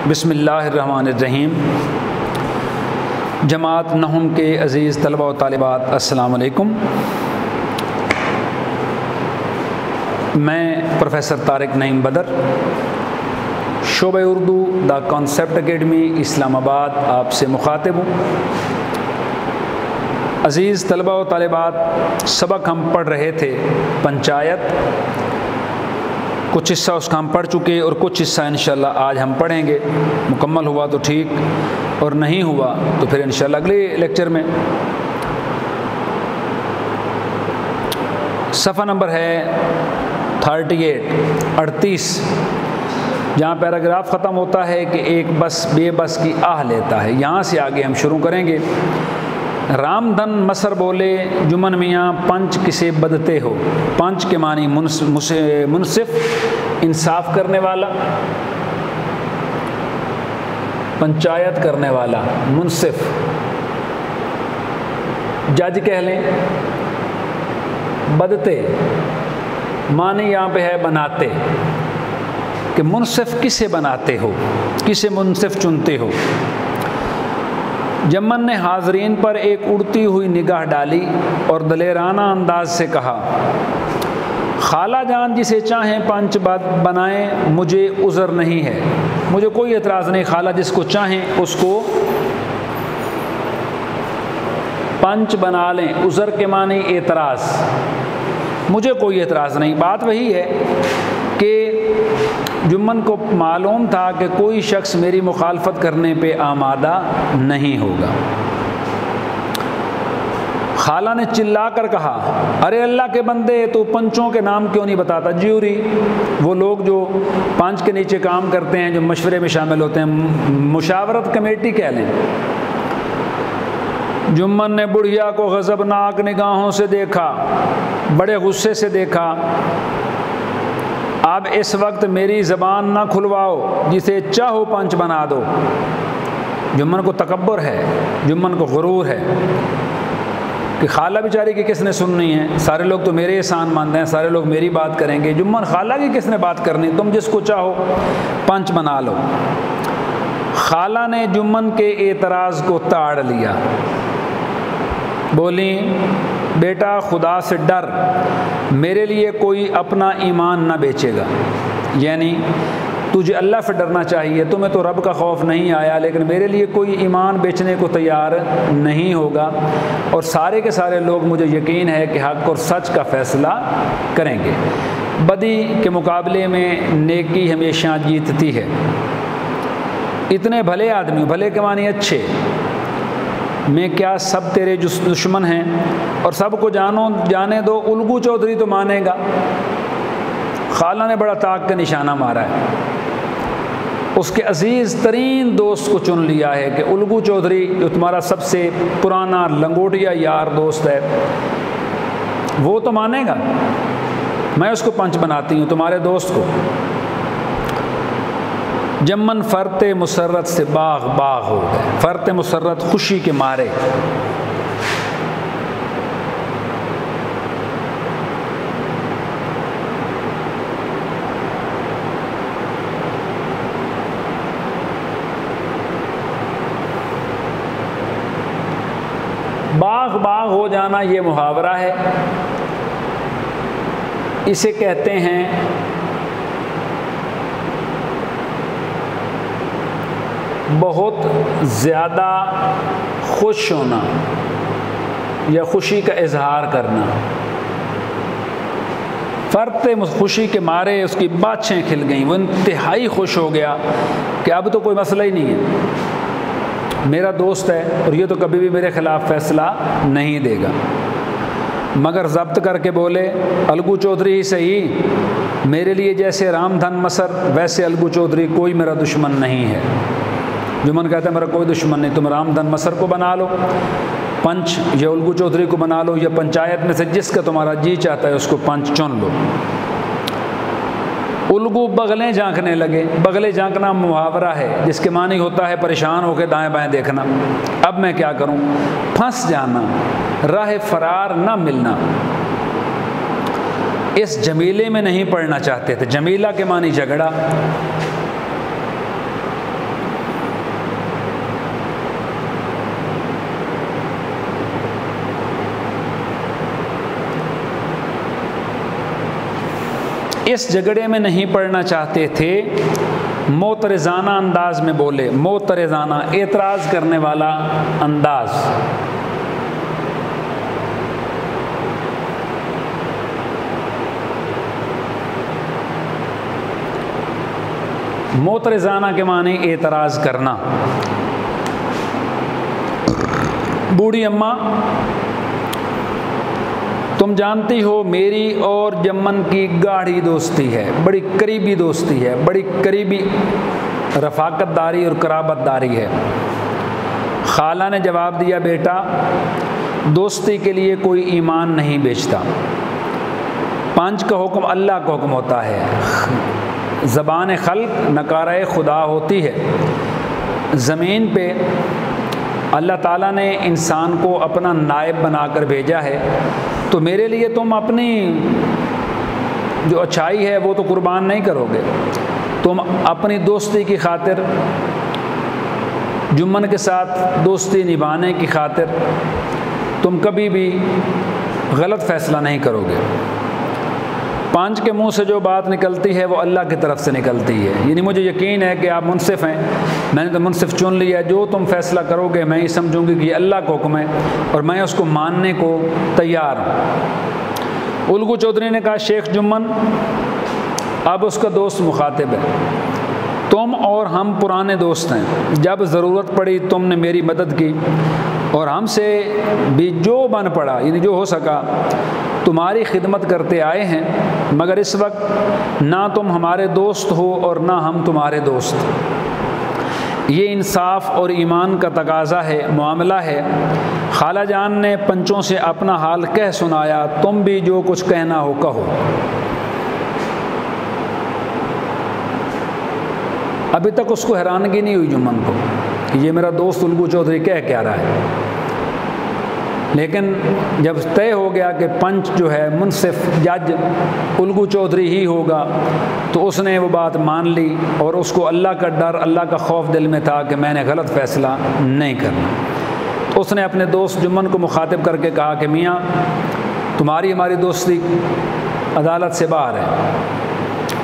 बिस्मिल्लाहिर्रहमानिर्रहीम। जमात नहुम के अज़ीज़ तलबा व तालिबात, अस्सलाम वालेकुम। मैं प्रोफेसर तारिक नईम बदर, शोबे Urdu the Concept Academy Islamabad आपसे मुखातिब हूँ। अज़ीज़ तलबा व तालिबात, सबक हम पढ़ रहे थे पंचायत। कुछ हिस्सा उसका हम पढ़ चुके और कुछ हिस्सा इंशाअल्लाह आज हम पढ़ेंगे। मुकम्मल हुआ तो ठीक, और नहीं हुआ तो फिर इंशाअल्लाह अगले लेक्चर में। सफ़ा नंबर है 38, जहाँ पैराग्राफ ख़त्म होता है कि एक बस बेबस की आह लेता है। यहाँ से आगे हम शुरू करेंगे। रामधन मसर बोले, जुमन मियाँ पंच किसे बदते हो। पंच के मानी मुनसिफ, इंसाफ करने वाला, पंचायत करने वाला, मुनसिफ, जज कह लें। बदते मानी यहाँ पे है बनाते, कि मुनसिफ किसे बनाते हो, किसे मुनसिफ चुनते हो। जमन ने हाजरीन पर एक उड़ती हुई निगाह डाली और दलेराना अंदाज से कहा, खाला जान जिसे चाहें पंच बनाएं, मुझे उज़र नहीं है। मुझे कोई एतराज़ नहीं, खाला जिसको चाहें उसको पंच बना लें। उज़र के माने एतराज़, मुझे कोई एतराज़ नहीं। बात वही है कि जुम्मन को मालूम था कि कोई शख्स मेरी मुखालफत करने पे आमादा नहीं होगा। खाला ने चिल्ला कर कहा, अरे अल्लाह के बंदे, तो पंचों के नाम क्यों नहीं बताता। ज्यूरी, वो लोग जो पंच के नीचे काम करते हैं, जो मशवरे में शामिल होते हैं, मुशावरत कमेटी कह लें। जुम्मन ने बुढ़िया को गज़बनाक निगाहों से देखा, बड़े गुस्से से देखा। अब इस वक्त मेरी ज़बान ना खुलवाओ, जिसे चाहो पंच बना दो। जुम्मन को तकब्बुर है, जुम्मन को गुरूर है कि खाला बेचारी की किसने सुननी है, सारे लोग तो मेरे एहसान मंद हैं, सारे लोग मेरी बात करेंगे। जुम्मन, खाला की किसने बात करनी, तुम जिसको चाहो पंच बना लो। खाला ने जुम्मन के एतराज़ को ताड़ लिया, बोली, बेटा खुदा से डर, मेरे लिए कोई अपना ईमान ना बेचेगा। यानी तुझे अल्लाह से डरना चाहिए, तुम्हें तो रब का खौफ नहीं आया, लेकिन मेरे लिए कोई ईमान बेचने को तैयार नहीं होगा। और सारे के सारे लोग, मुझे यकीन है कि हक़ और सच का फ़ैसला करेंगे। बदी के मुकाबले में नेकी हमेशा जीतती है। इतने भले आदमी, भले के मानी अच्छे, मैं क्या सब तेरे दुश्मन हैं, और सबको जाने दो, उल्गू चौधरी तो मानेगा। खाला ने बड़ा ताक का निशाना मारा है, उसके अजीज़ तरीन दोस्त को चुन लिया है कि उल्गू चौधरी, जो तुम्हारा सबसे पुराना लंगोटिया यार दोस्त है, वो तो मानेगा। मैं उसको पंच बनाती हूँ, तुम्हारे दोस्त को। जमन फ़रते मुसर्रत से बाग बाग हो गए। फ़रते मुसर्रत खुशी के मारे। बाग बाग हो जाना ये मुहावरा है। इसे कहते हैं बहुत ज़्यादा खुश होना या खुशी का इजहार करना। फ़रते खुशी के मारे उसकी बाछें खिल गईं, वो इंतहाई खुश हो गया कि अब तो कोई मसला ही नहीं है, मेरा दोस्त है और ये तो कभी भी मेरे ख़िलाफ़ फ़ैसला नहीं देगा। मगर ज़ब्त करके बोले, अलगू चौधरी ही सही, मेरे लिए जैसे रामधन मसर, वैसे अलगू चौधरी कोई मेरा दुश्मन नहीं है। जुम्मन कहता है, मेरा कोई दुश्मन नहीं, तुम रामधन मसर को बना लो पंच, या उल्गू चौधरी को बना लो, या पंचायत में से जिसका तुम्हारा जी चाहता है उसको पंच चुन लो। उल्गू बगलें झांकने लगे। बगलें झांकना मुहावरा है जिसके मानी होता है परेशान होकर दाएं बाएं देखना। अब मैं क्या करूं, फंस जाना, राह फरार ना मिलना। इस जमीले में नहीं पढ़ना चाहते थे। जमीला के मानी झगड़ा, इस झगड़े में नहीं पड़ना चाहते थे, मोतरज़ाना अंदाज में बोले। मोतरज़ाना एतराज़ करने वाला अंदाज। मोतरज़ाना के माने एतराज़ करना। बूढ़ी अम्मा, तुम जानती हो मेरी और जम्मन की गाढ़ी दोस्ती है, बड़ी करीबी दोस्ती है, बड़ी करीबी रफ़ाकतदारी और कराबतदारी है। खाला ने जवाब दिया, बेटा दोस्ती के लिए कोई ईमान नहीं बेचता। पंच का हुक्म अल्लाह का हुक्म होता है। ज़बान खल्क नकारा खुदा होती है। ज़मीन पे अल्लाह ताला ने इंसान को अपना नायब बनाकर भेजा है, तो मेरे लिए तुम अपनी जो अच्छाई है वो तो कुर्बान नहीं करोगे। तुम अपनी दोस्ती की खातिर, जुम्मन के साथ दोस्ती निभाने की खातिर तुम कभी भी गलत फ़ैसला नहीं करोगे। पांच के मुंह से जो बात निकलती है वो अल्लाह की तरफ से निकलती है। यानी मुझे यकीन है कि आप मुनसिफ़ हैं, मैंने तो मुनसिफ़ चुन लिया। जो तुम फैसला करोगे मैं ये समझूंगी कि ये अल्लाह का हुक्म है और मैं उसको मानने को तैयार हूँ। उल्गू चौधरी ने कहा, शेख जुम्मन, अब उसका दोस्त मुखातिब है, तुम और हम पुराने दोस्त हैं। जब ज़रूरत पड़ी तुमने मेरी मदद की और हमसे भी जो बन पड़ा, यानी जो हो सका, तुम्हारी खिदमत करते आए हैं। मगर इस वक्त ना तुम हमारे दोस्त हो और ना हम तुम्हारे दोस्त। ये इंसाफ और ईमान का तकाज़ा है, मामला है। खाला जान ने पंचों से अपना हाल कह सुनाया, तुम भी जो कुछ कहना हो कहो। अभी तक उसको हैरानगी नहीं हुई जुम्मन को कि ये मेरा दोस्त उल्गू चौधरी कह क्या रहा है। लेकिन जब तय हो गया कि पंच जो है, मुनसिफ जज उल्गू चौधरी ही होगा, तो उसने वो बात मान ली और उसको अल्लाह का डर, अल्लाह का खौफ दिल में था कि मैंने गलत फ़ैसला नहीं करना। तो उसने अपने दोस्त जुम्मन को मुखातिब करके कहा कि मियाँ, तुम्हारी हमारी दोस्ती अदालत से बाहर है।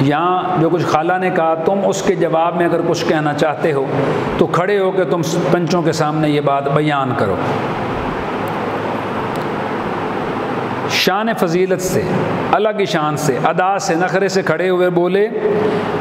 यहाँ जो कुछ खाला ने कहा, तुम उसके जवाब में अगर कुछ कहना चाहते हो तो खड़े हो के तुम पंचों के सामने ये बात बयान करो। शान फजीलत से, अलग ही शान से, अदा से, नखरे से खड़े हुए बोले,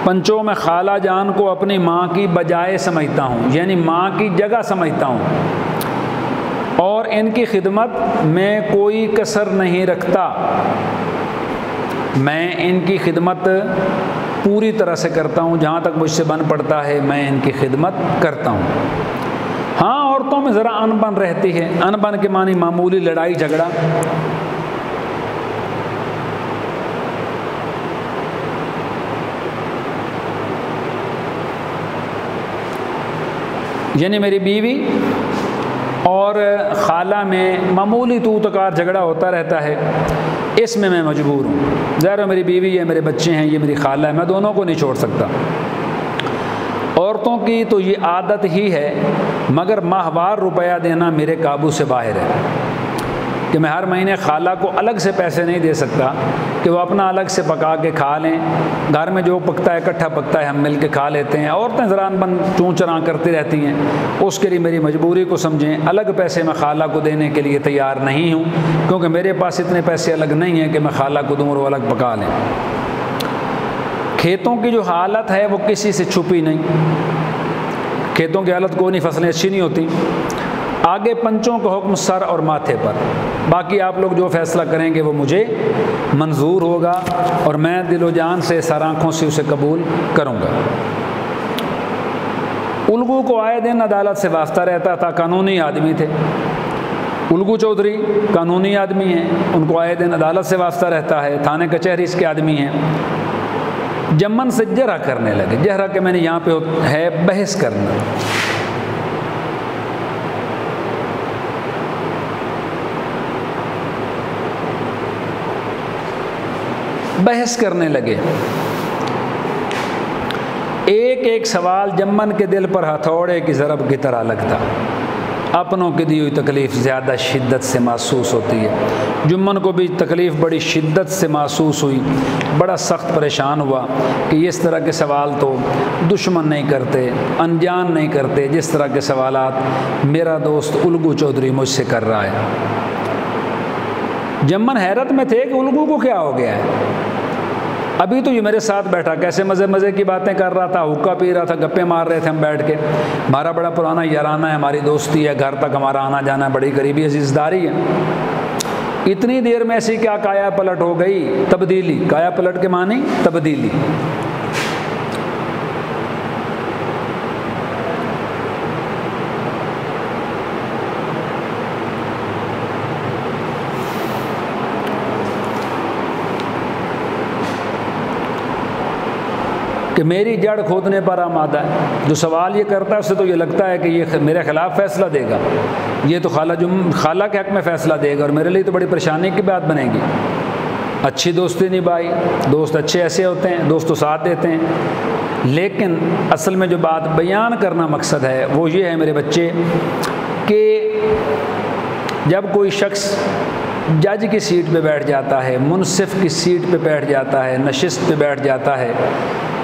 पंचों में खाला जान को अपनी माँ की बजाय समझता हूँ, यानी माँ की जगह समझता हूँ और इनकी खिदमत में कोई कसर नहीं रखता। मैं इनकी खिदमत पूरी तरह से करता हूँ, जहाँ तक मुझसे बन पड़ता है मैं इनकी खिदमत करता हूँ। हाँ, औरतों में ज़रा अनबन रहती है। अनबन के मानी मामूली लड़ाई झगड़ा। यानी मेरी बीवी और खाला में मामूली तू तकार झगड़ा होता रहता है, इसमें मैं मजबूर हूँ। ज़ाहिर है मेरी बीवी है, मेरे बच्चे हैं, ये मेरी खाला है, मैं दोनों को नहीं छोड़ सकता। औरतों की तो ये आदत ही है, मगर माहवार रुपया देना मेरे काबू से बाहर है कि मैं हर महीने खाला को अलग से पैसे नहीं दे सकता कि वो अपना अलग से पका के खा लें। घर में जो पकता है इकट्ठा पकता है, हम मिल के खा लेते हैं। औरतें ज़रा अनबन चूँ चरां करती रहती हैं, उसके लिए मेरी मजबूरी को समझें। अलग पैसे मैं खाला को देने के लिए तैयार नहीं हूँ, क्योंकि मेरे पास इतने पैसे अलग नहीं हैं कि मैं खाला को दूँ और वो अलग पका लें। खेतों की जो हालत है वो किसी से छुपी नहीं। खेतों की हालत कोई नहीं, फसलें अच्छी नहीं होती। आगे पंचों का हुक्म सर और माथे पर, बाकी आप लोग जो फैसला करेंगे वो मुझे मंजूर होगा और मैं दिलो जान से, सर आँखों से उसे कबूल करूँगा। उल्गू को आए दिन अदालत से वास्ता रहता था, कानूनी आदमी थे। उल्गू चौधरी कानूनी आदमी हैं, उनको आए दिन अदालत से वास्ता रहता है, थाने कचहरी इसके आदमी हैं। जम्मन से जहरा करने लगे। जहरा के मैंने यहाँ पे है बहस करना। बहस करने लगे। एक एक सवाल जम्मन के दिल पर हथौड़े की ज़रब की तरह लगता। अपनों की दी हुई तकलीफ़ ज़्यादा शिद्दत से महसूस होती है। जुम्मन को भी तकलीफ़ बड़ी शिद्दत से महसूस हुई, बड़ा सख्त परेशान हुआ कि इस तरह के सवाल तो दुश्मन नहीं करते, अनजान नहीं करते, जिस तरह के सवालात मेरा दोस्त उल्गू चौधरी मुझसे कर रहा है। जुम्मन हैरत में थे कि उल्गू को क्या हो गया है, अभी तो ये मेरे साथ बैठा कैसे मज़े मज़े की बातें कर रहा था, हुक्का पी रहा था, गप्पे मार रहे थे हम बैठ के, हमारा बड़ा पुराना याराना है, हमारी दोस्ती है, घर तक हमारा आना जाना बड़ी करीबी अजीज़दारी है। इतनी देर में ऐसी क्या काया पलट हो गई, तब्दीली। काया पलट के मानी तब्दीली। कि मेरी जड़ खोदने पर आमादा है। जो सवाल ये करता है उससे तो ये लगता है कि ये मेरे ख़िलाफ़ फ़ैसला देगा, ये तो खाला के हक़ में फ़ैसला देगा और मेरे लिए तो बड़ी परेशानी की बात बनेगी। अच्छी दोस्ती निभाई, दोस्त अच्छे ऐसे होते हैं, दोस्त तो साथ देते हैं, लेकिन असल में जो बात बयान करना मकसद है वो ये है मेरे बच्चे कि जब कोई शख्स जज की सीट पे बैठ जाता है, मुनसिफ की सीट पे बैठ जाता है, नशिस्त पे बैठ जाता है,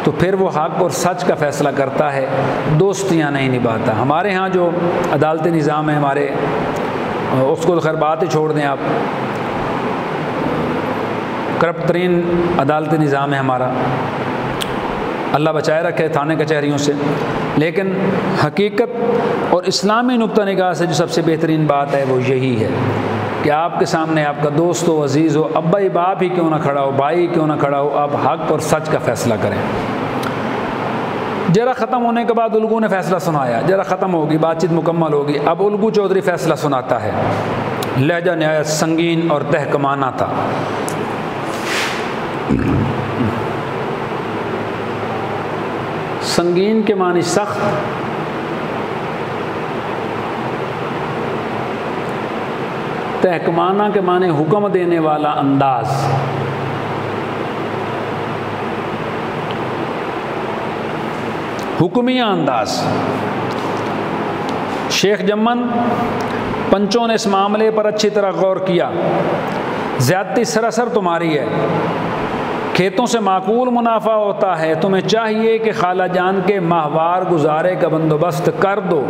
तो फिर वो हक़ और सच का फ़ैसला करता है, दोस्तियाँ नहीं निभाता। हमारे यहाँ जो अदालती निज़ाम है हमारे, उसको तो खैर बात ही छोड़ दें आप, करप्ट तरीन अदालती निज़ाम है हमारा, अल्लाह बचाए रखे थाने कचहरियों से। लेकिन हकीकत और इस्लामी नुक्ता निगाह से जो सबसे बेहतरीन बात है वो यही है कि आपके सामने आपका दोस्त हो, अजीज़ हो, अब्बा बाप ही क्यों ना खड़ा हो, भाई क्यों ना खड़ा हो, आप हक़ और सच का फ़ैसला करें। जरा ख़त्म होने के बाद उल्गू ने फ़ैसला सुनाया, जरा ख़त्म होगी, बातचीत मुकम्मल होगी, अब उल्गू चौधरी फ़ैसला सुनाता है। लहजा नहायत संगीन और तहकमाना था। संगीन के मानी सख्त, तहकमाना के माने हुक्म देने वाला अंदाज। हुक्मिया अंदाज। शेख जम्मन पंचों ने इस मामले पर अच्छी तरह गौर किया। ज़्यादती सरासर तुम्हारी है, खेतों से माकूल मुनाफा होता है, तुम्हें चाहिए कि खाला जान के माहवार गुजारे का बंदोबस्त कर दो,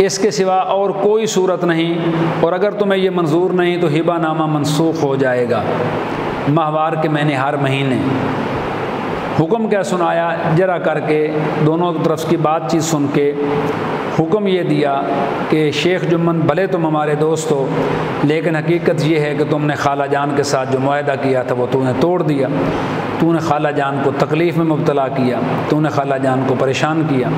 इसके सिवा और कोई सूरत नहीं। और अगर तुम्हें ये मंजूर नहीं तो हिबा नामा मनसूख हो जाएगा। माहवार के महीने हर महीने हुक्म क्या सुनाया, जरा करके दोनों तरफ की बातचीत सुन के हुक्म ये दिया कि शेख जुम्मन भले तुम हमारे दोस्त हो, लेकिन हकीकत ये है कि तुमने खाला जान के साथ जो मुआहदा किया था वो तूने तोड़ दिया। तूने खाला जान को तकलीफ़ में मुब्तला किया, तूने खाला जान को परेशान किया।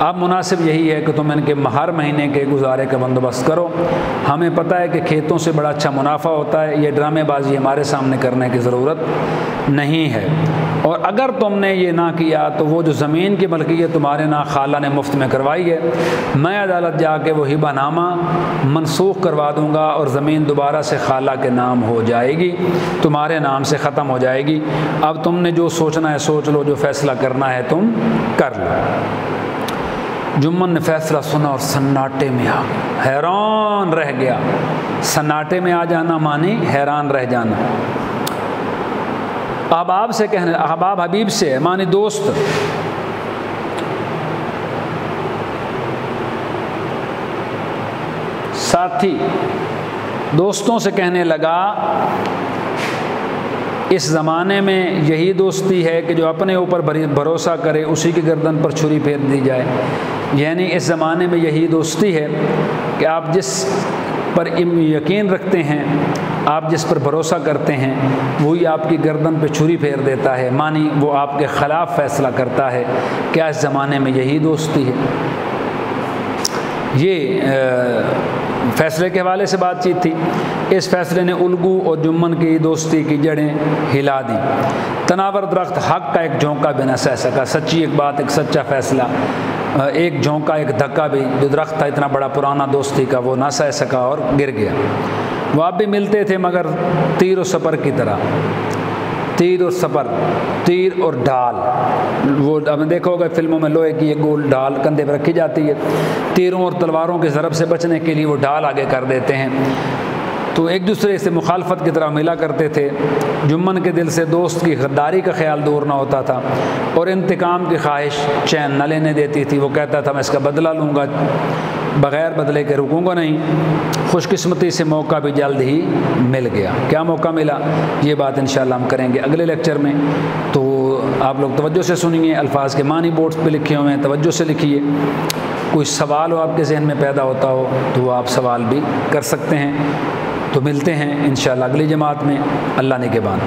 अब मुनासिब यही है कि तुम इनके हर महीने के गुजारे का बंदोबस्त करो। हमें पता है कि खेतों से बड़ा अच्छा मुनाफा होता है, ये ड्रामेबाजी हमारे सामने करने की ज़रूरत नहीं है। और अगर तुमने ये ना किया तो वो जो ज़मीन की मलकियत तुम्हारे ना खाला ने मुफ्त में करवाई है, मैं अदालत जाके वो हिबानामा मनसूख करवा दूँगा और ज़मीन दोबारा से खाला के नाम हो जाएगी, तुम्हारे नाम से ख़त्म हो जाएगी। अब तुमने जो सोचना है सोच लो, जो फ़ैसला करना है तुम कर लो। जुम्मन ने फ़ैसला सुना और सन्नाटे में आ गया, हैरान रह गया। सन्नाटे में आ जाना मानी हैरान रह जाना। अहबाब से कहने, अहबाब हबीब से मानी दोस्त। साथी, दोस्तों से कहने लगा, इस ज़माने में यही दोस्ती है कि जो अपने ऊपर भरोसा करे उसी की गर्दन पर छुरी फेर दी जाए। यानी इस ज़माने में यही दोस्ती है कि आप जिस पर यकीन रखते हैं, आप जिस पर भरोसा करते हैं, वही आपकी गर्दन पे छुरी फेर देता है, मानी वो आपके ख़िलाफ़ फ़ैसला करता है। क्या इस ज़माने में यही दोस्ती है? ये फ़ैसले के हवाले से बातचीत थी। इस फ़ैसले ने उल्गू और जुम्मन की दोस्ती की जड़ें हिला दी। तनावर दरख्त हक़ का एक झोंका भी न सह सका। सच्ची एक बात, एक सच्चा फ़ैसला, एक झोंका, एक धक्का भी जो दरख्त था इतना बड़ा पुराना दोस्ती का, वो ना सह सका और गिर गया। वो आप भी मिलते थे मगर तीर व सपर की तरह। तीर और सपर, तीर और ढाल। वो आपने देखा होगा फिल्मों में लोहे की एक गोल ढाल कंधे पर रखी जाती है। तीरों और तलवारों के ज़रब से बचने के लिए वो ढाल आगे कर देते हैं। तो एक दूसरे से मुखालफत की तरह मिला करते थे। जुम्मन के दिल से दोस्त की गद्दारी का ख्याल दूर ना होता था और इंतकाम की ख्वाहिश चैन न लेने देती थी। वो कहता था मैं इसका बदला लूँगा, बग़ैर बदले के रुकूँगा नहीं। खुशकिस्मती से मौका भी जल्द ही मिल गया। क्या मौका मिला, ये बात इंशाअल्लाह हम करेंगे अगले लेक्चर में। तो आप लोग तवज्जो से सुनिए, अल्फाज के मानी बोर्ड्स पे लिखे हुए हैं, तवज्जो से लिखिए। कोई सवाल हो आपके जहन में पैदा होता हो तो वो आप सवाल भी कर सकते हैं। तो मिलते हैं इंशाअल्लाह अगली जमात में। अल्लाह ने के बाद।